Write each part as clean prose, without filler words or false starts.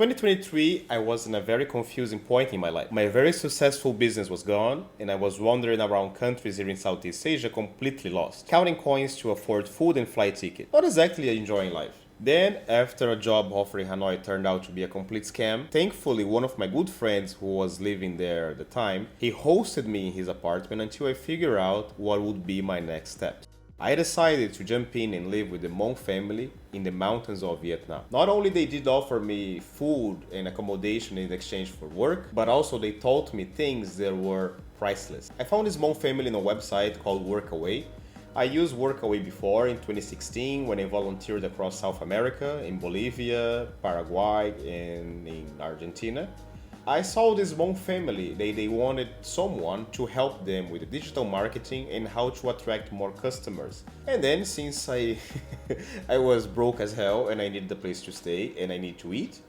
2023, I was in a very confusing point in my life. My very successful business was gone, and I was wandering around countries here in Southeast Asia completely lost, counting coins to afford food and flight ticket. Not exactly enjoying life. Then, after a job offer in Hanoi turned out to be a complete scam, thankfully one of my good friends who was living there at the time, he hosted me in his apartment until I figured out what would be my next steps. I decided to jump in and live with the Hmong family in the mountains of Vietnam. Not only they did offer me food and accommodation in exchange for work, but also they taught me things that were priceless. I found this Hmong family on a website called Workaway. I used Workaway before in 2016 when I volunteered across South America, in Bolivia, Paraguay, and in Argentina. I saw this Hmong family. They wanted someone to help them with the digital marketing and how to attract more customers. And then since I I was broke as hell and I needed a place to stay and I need to eat,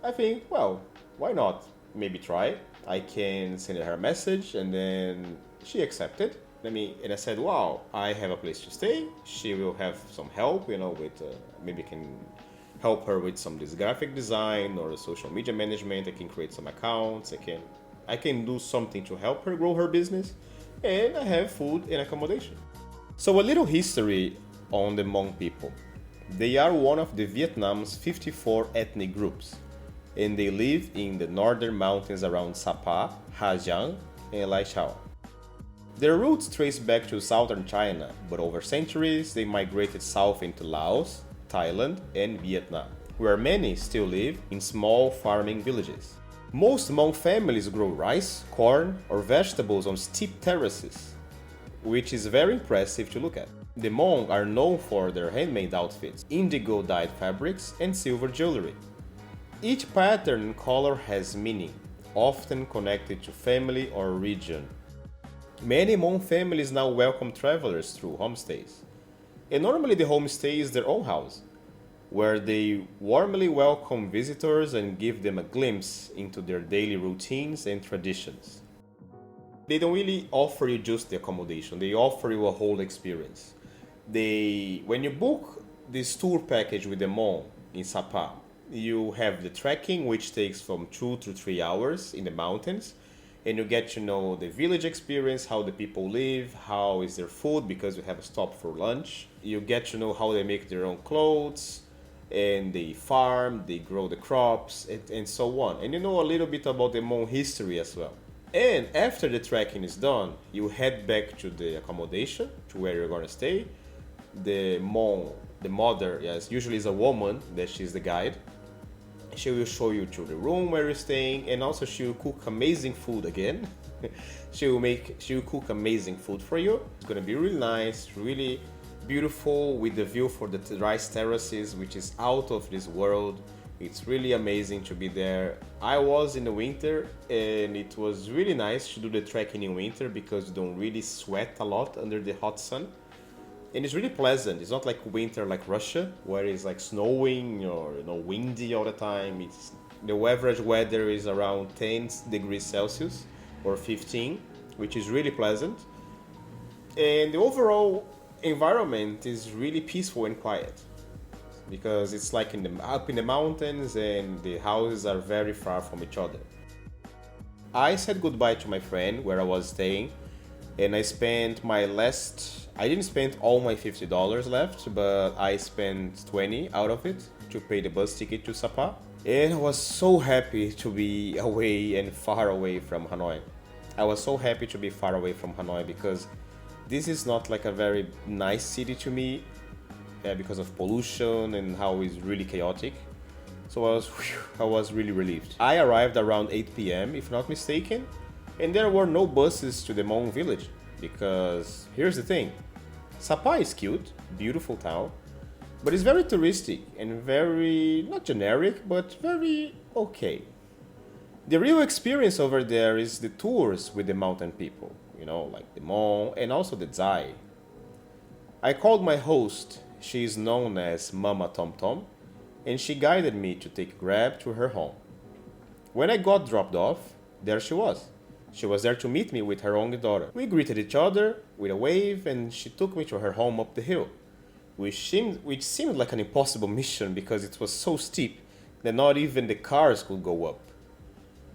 I think, well, why not? Maybe try. I can send her a message and then she accepted. And I said, wow, I have a place to stay. She will have some help, with maybe can help her with some this graphic design or social media management. I can create some accounts. I can do something to help her grow her business, and I have food and accommodation. So a little history on the Hmong people. They are one of the Vietnam's 54 ethnic groups, and they live in the northern mountains around Sapa, Hà Giang, and Lai Chau. Their roots trace back to southern China, but over centuries they migrated south into Laos, Thailand, and Vietnam, where many still live in small farming villages. Most Hmong families grow rice, corn, or vegetables on steep terraces, which is very impressive to look at. The Hmong are known for their handmade outfits, indigo-dyed fabrics, and silver jewelry. Each pattern and color has meaning, often connected to family or region. Many Hmong families now welcome travelers through homestays. And normally the homestay is their own house, where they warmly welcome visitors and give them a glimpse into their daily routines and traditions. They don't really offer you just the accommodation, they offer you a whole experience. When you book this tour package with the Hmong in Sapa, you have the trekking, which takes from 2 to 3 hours in the mountains, and you get to know the village experience, how the people live, how is their food, because you have a stop for lunch. You get to know how they make their own clothes, and they farm, they grow the crops, and so on. And you know a little bit about the Hmong history as well. And after the trekking is done, you head back to the accommodation, to where you're gonna stay. The Hmong, the mother, yes, usually is a woman, that she's the guide. She will show you to the room where you're staying, and also she will cook amazing food again. she will cook amazing food for you. It's gonna be really nice, really beautiful, with the view for the rice terraces, which is out of this world. It's really amazing to be there. I was in the winter, and it was really nice to do the trekking in winter because you don't really sweat a lot under the hot sun. And it's really pleasant. It's not like winter like Russia, where it's like snowing or windy all the time. The average weather is around 10 degrees Celsius or 15, which is really pleasant. And the overall environment is really peaceful and quiet because it's like up in the mountains, and the houses are very far from each other. I said goodbye to my friend where I was staying, and I didn't spend all my $50 left, but I spent 20 out of it to pay the bus ticket to Sapa. And I was so happy to be away and far away from Hanoi. I was so happy to be far away from Hanoi because this is not like a very nice city to me, because of pollution and how it's really chaotic. So I was really relieved. I arrived around 8 p.m. if not mistaken, and there were no buses to the Hmong village because here's the thing. Sapa is cute, beautiful town, but it's very touristic and very, not generic, but very okay. The real experience over there is the tours with the mountain people, like the Hmong and also the Zai. I called my host, she is known as Mama Tom Tom, and she guided me to take Grab to her home. When I got dropped off, there she was. She was there to meet me with her only daughter. We greeted each other with a wave, and she took me to her home up the hill, which seemed like an impossible mission because it was so steep that not even the cars could go up.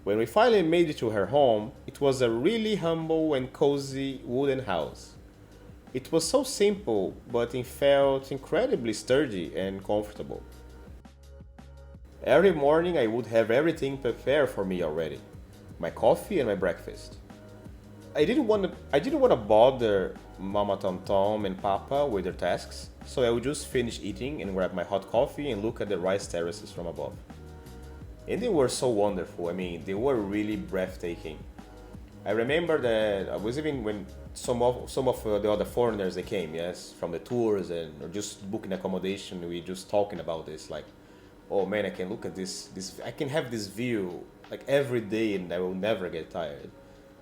When we finally made it to her home, it was a really humble and cozy wooden house. It was so simple, but it felt incredibly sturdy and comfortable. Every morning I would have everything prepared for me already. My coffee and my breakfast. I didn't want to bother Mama Tom Tom and Papa with their tasks, so I would just finish eating and grab my hot coffee and look at the rice terraces from above. And they were so wonderful. I mean, they were really breathtaking. I remember that I was even when some of the other foreigners they came, yes, from the tours and or just booking accommodation. We just talking about this, like, oh man, I can look at this. I can have this view like every day, and I will never get tired.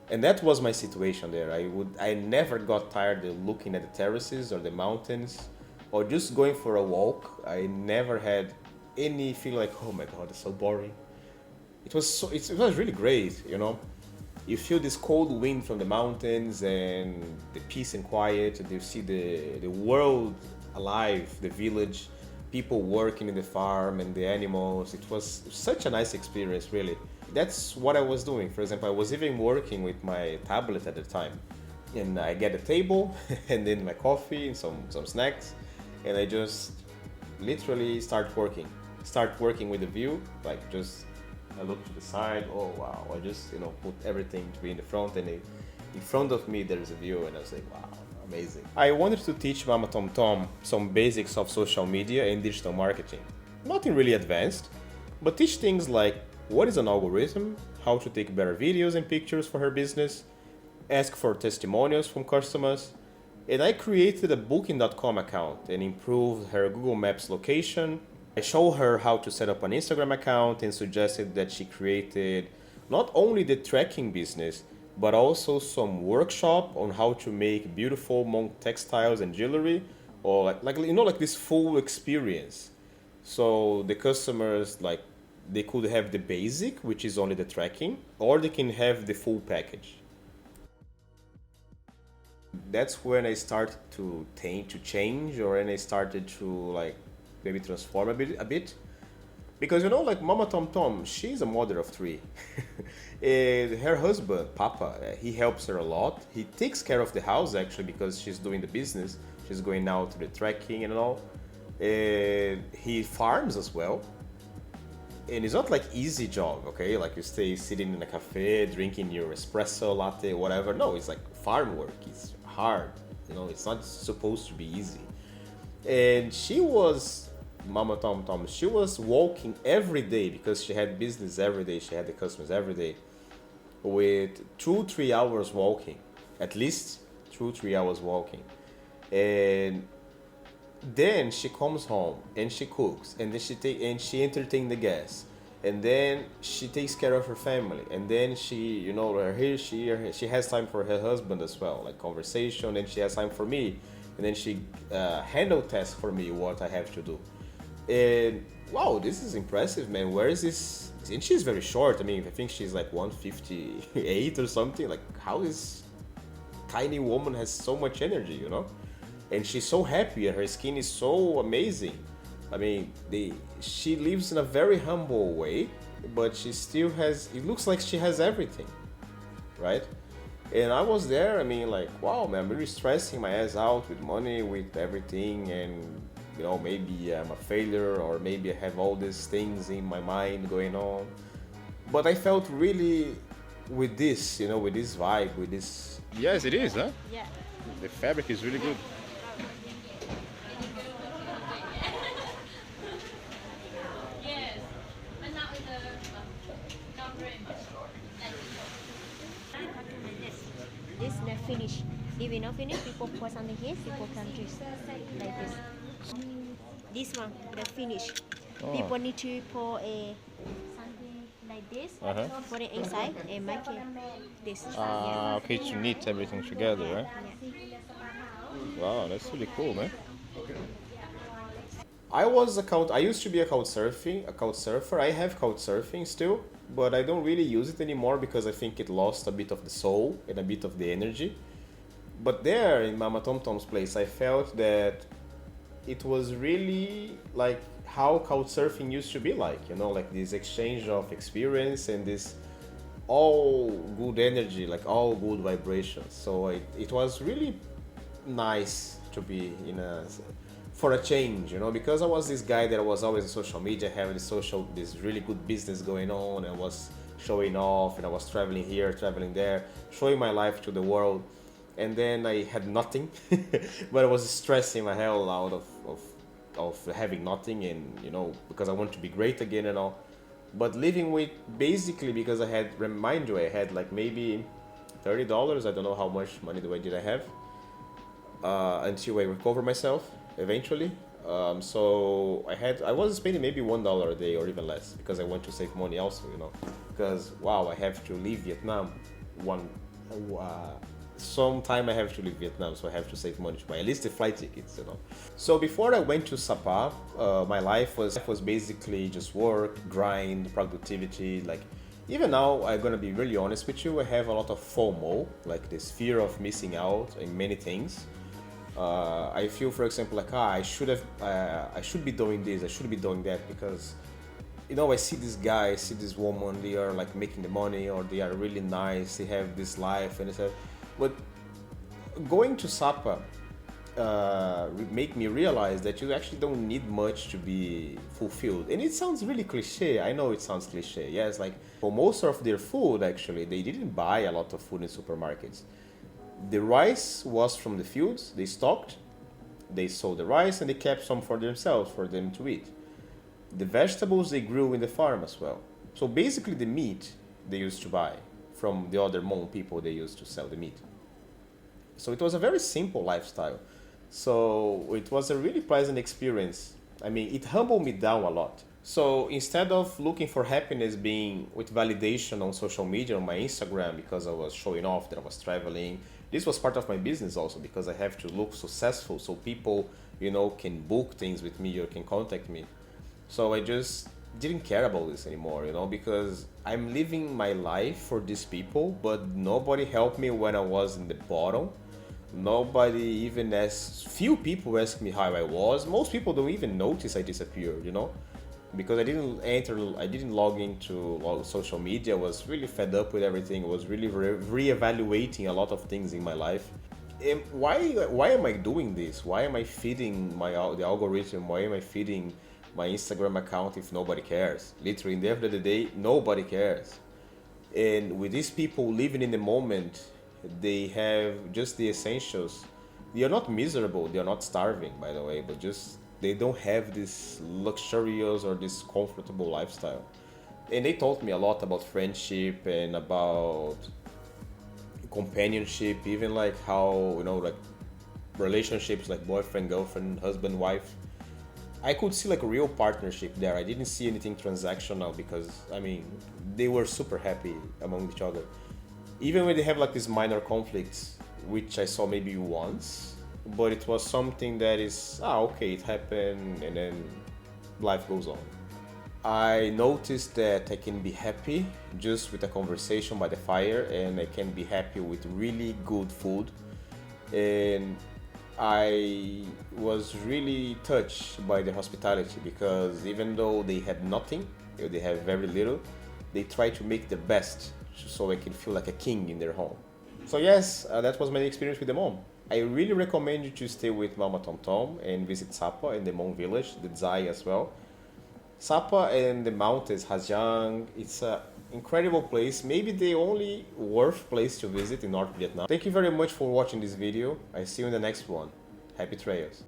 And that was my situation there. I never got tired of looking at the terraces or the mountains, or just going for a walk. I never had any feeling like, oh my god, it's so boring. It was really great, you know. You feel this cold wind from the mountains and the peace and quiet, and you see the world alive, the village, people working in the farm and the animals. It was such a nice experience, really. That's what I was doing. For example, I was even working with my tablet at the time. And I get a table and then my coffee and some snacks, and I just literally start working with the view, like just I look to the side. Oh wow! I just put everything to be in the front, and in front of me there's a view, and I was like, wow, amazing. I wanted to teach Mama Tom Tom some basics of social media and digital marketing. Nothing really advanced, but teach things like what is an algorithm, how to take better videos and pictures for her business, ask for testimonials from customers, and I created a Booking.com account and improved her Google Maps location. I showed her how to set up an Instagram account and suggested that she created not only the tracking business, but also some workshop on how to make beautiful Hmong textiles and jewelry, or like this full experience. So the customers they could have the basic, which is only the tracking, or they can have the full package. That's when I started to change, or when I started to maybe transform a bit. Because like Mama Tom Tom, she's a mother of three. And her husband, Papa, he helps her a lot. He takes care of the house actually because she's doing the business. She's going out to the trekking and all. And he farms as well. And it's not like easy job, okay? Like you stay sitting in a cafe, drinking your espresso latte, whatever. No, it's like farm work. It's hard. It's not supposed to be easy. And she was Mama Tom Tom. She was walking every day because she had business every day. She had the customers every day, with 2-3 hours walking, at least 2-3 hours walking, and then she comes home and she cooks, and then she entertains the guests, and then she takes care of her family, and then she has time for her husband as well, like conversation, and she has time for me, and then she handle tasks for me what I have to do. And wow, this is impressive, man. Where is this? And she's very short. I mean, I think she's like 158 or something. Like, how is tiny woman has so much energy? And she's so happy, and her skin is so amazing. I mean, she lives in a very humble way, but she still has. It looks like she has everything, right? And I was there. I mean, like, wow, man, I'm really stressing my ass out with money, with everything, and maybe I'm a failure, or maybe I have all these things in my mind going on. But I felt really with this, with this vibe, with this. Yes, it is, huh? Yeah. The fabric is really good. Yes. And now is not very much. This not finished. If we not finish, people put something here, people can just like this. This one, the finish. Oh. People need to pour a something like this, put it inside and make it this. Okay, to knit everything together, right? Yeah. Wow, that's really cool, man. I used to be a couch surfer. I have couch surfing still, but I don't really use it anymore because I think it lost a bit of the soul and a bit of the energy. But there in Mama Tom Tom's place, I felt that it was really like how couchsurfing used to be like, you know, like this exchange of experience and this all good energy, like all good vibrations. So it was really nice to be in a for a change, you know, because I was this guy that was always on social media, having this really good business going on, and was showing off, and I was traveling here, traveling there, showing my life to the world, and then I had nothing, but I was stressing my hell out of having nothing, and you know, because I want to be great again and all, but living with basically because I had, remind you, I had like maybe $30. I don't know how much money did I have until I recover myself eventually. So I was spending maybe $1 a day or even less because I want to save money also, you know, because wow, I have to leave Vietnam sometime I have to leave Vietnam, so I have to save money to buy at least the flight tickets, you know. So before I went to Sapa, my life was basically just work, grind, productivity. Like even now, I'm gonna be really honest with you, I have a lot of FOMO, like this fear of missing out in many things. I feel, for example, like I should be doing this, I should be doing that, because you know, I see this guy, I see this woman, they are like making the money, or they are really nice, they have this life, and it's but going to Sapa make me realize that you actually don't need much to be fulfilled. And it sounds really cliche. I know it sounds cliche. Yes, like for most of their food, actually, they didn't buy a lot of food in supermarkets. The rice was from the fields. They stocked, they sold the rice, and they kept some for themselves, for them to eat. The vegetables they grew in the farm as well. So basically, the meat they used to buy from the other Hmong people they used to sell the meat. So it was a very simple lifestyle. So it was a really pleasant experience. I mean, it humbled me down a lot. So instead of looking for happiness being with validation on social media, on my Instagram, because I was showing off that I was traveling, this was part of my business also, because I have to look successful so people, you know, can book things with me or can contact me. So I just didn't care about this anymore, you know, because I'm living my life for these people, but nobody helped me when I was in the bottom. Nobody even asked, few people asked me how I was. Most people don't even notice I disappeared, you know, because I didn't log into social media. I was really fed up with everything. I was really re-evaluating a lot of things in my life. And why am I doing this? Why am I feeding the algorithm? Why am I feeding my Instagram account if nobody cares? Literally, in the end of the day, nobody cares. And with these people living in the moment, they have just the essentials. They are not miserable, they are not starving, by the way, but just they don't have this luxurious or this comfortable lifestyle. And they taught me a lot about friendship and about companionship, even like how, you know, like relationships like boyfriend, girlfriend, husband, wife. I could see like a real partnership there. I didn't see anything transactional, because I mean, they were super happy among each other. Even when they have like these minor conflicts, which I saw maybe once, but it was something that is, okay, it happened, and then life goes on. I noticed that I can be happy just with a conversation by the fire, and I can be happy with really good food. And I was really touched by the hospitality, because even though they had nothing, they have very little, they try to make the best so I can feel like a king in their home. So yes, that was my experience with the Hmong. I really recommend you to stay with Mama Tom Tom and visit Sapa and the Hmong village, the Zai as well. Sapa and the mountains, Hajiang, it's an incredible place, maybe the only worth place to visit in North Vietnam. Thank you very much for watching this video. I see you in the next one. Happy trails.